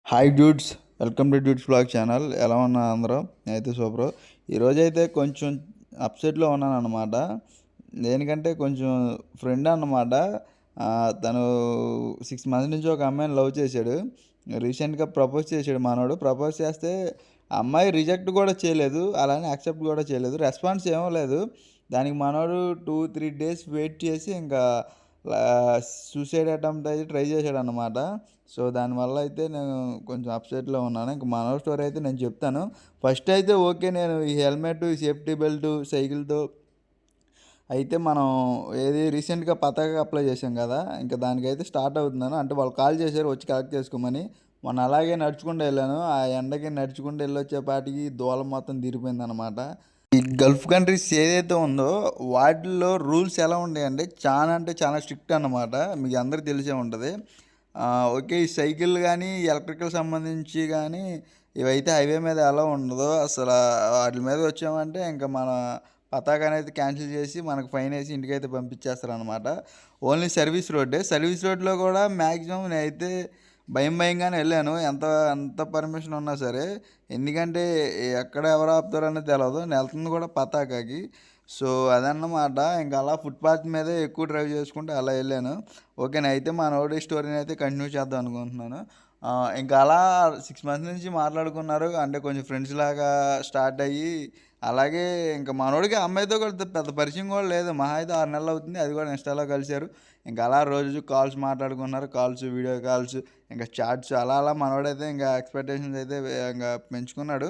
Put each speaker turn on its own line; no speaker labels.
Hi dudes, welcome to dudes blog channel. ఎలా ఉన్నా అందరూ? నేనైతే సూపర్. ఈరోజైతే కొంచెం అప్సెట్లో ఉన్నాను అనమాట. దేనికంటే కొంచెం ఫ్రెండ్ అన్నమాట. తను 6 మంత్స్ నుంచి ఒక అమ్మాయిని లవ్ చేశాడు. రీసెంట్గా ప్రపోజ్ చేశాడు మనోడు. ప్రపోజ్ చేస్తే ఆ అమ్మాయి రిజెక్ట్ కూడా చేయలేదు, అలానే యాక్సెప్ట్ కూడా చేయలేదు, రెస్పాన్స్ ఏమో లేదు. దానికి మనోడు 2-3 డేస్ వెయిట్ చేసి ఇంకా సూసైడ్ అటెంప్ట్ అయితే ట్రై చేశాడనమాట. సో, దానివల్ల అయితే నేను కొంచెం అప్సెట్‌లో ఉన్నాను. ఇంక మనోడి స్టోరీ అయితే నేను చెప్తాను. ఫస్ట్ అయితే ఓకే. నేను ఈ హెల్మెట్, ఈ సేఫ్టీ బెల్టు, సైకిల్‌తో అయితే మనం రీసెంట్‌గా పతాక అప్లై చేశాం కదా! ఇంక దానికైతే స్టార్ట్ అవుతున్నాను. అంటే వాళ్ళు కాల్ చేశారు వచ్చి కలెక్ట్ చేసుకోమని. మొన్న అలాగే నడుచుకుంటూ ఎళ్ళాను. ఆ ఎండకి నడుచుకుంటూ ఎళ్ళొచ్చేపాటికి దూలం మొత్తం తీరిపోయిందనమాట. ఈ గల్ఫ్ కంట్రీస్ ఏదైతే ఉందో వాటిల్లో రూల్స్ ఎలా ఉంటాయంటే చాలా అంటే చాలా స్ట్రిక్ట్ అన్నమాట. మీకు అందరికి తెలిసే ఉంటది. ఓకే. ఈ సైకిల్ గానీ, ఎలక్ట్రికల్ సంబంధించి గానీ ఇవైతే హైవే మీద ఎలా ఉండదో అసల ఆటిల మీద వచ్చామంటే ఇంక మన పతాకనేది క్యాన్సిల్ చేసి మనకు ఫైనేసి ఇంటికైతే పంపించేస్తారనమాట. ఓన్లీ సర్వీస్ రోడ్డే. సర్వీస్ రోడ్‌లో కూడా మాక్సిమం నేనైతే భయంగానే ఎళ్ళాను. ఎంత పర్మిషన్ ఉన్నా సరే. ఎందుకంటే ఎక్కడ ఎవరు ఆపుతారనేది తెలవదు. నేనెళ్తుంది కూడా పతాకాకి. సో, అదన్నమాట. ఇంక అలా ఫుట్‌పాత్ మీదే ఎక్కువ డ్రైవ్ చేసుకుంటూ అలా ఎళ్ళాను. ఓకేనా. మనోడి స్టోరీనైతే కంటిన్యూ చేద్దాం అనుకుంటున్నాను. ఇంకా అలా 6 మంత్స్ నుంచి మాట్లాడుకున్నారు. అంటే కొంచెం ఫ్రెండ్స్‌లాగా స్టార్ట్ అయ్యి, అలాగే ఇంక మనోడికి ఆ అమ్మాయితో కూడా పెద్ద పరిచయం కూడా లేదు. మహా అయితే 6 నెలలు అవుతుంది. అది కూడా ఇన్‌స్టాలో కలిసారు. ఇంక అలా రోజు కాల్స్ మాట్లాడుకున్నారు. కాల్స్, వీడియో కాల్స్, ఇంకా చాట్స్ అలా మనోడైతే ఇంకా ఎక్స్‌పెక్టేషన్స్ అయితే ఇంక పెంచుకున్నాడు.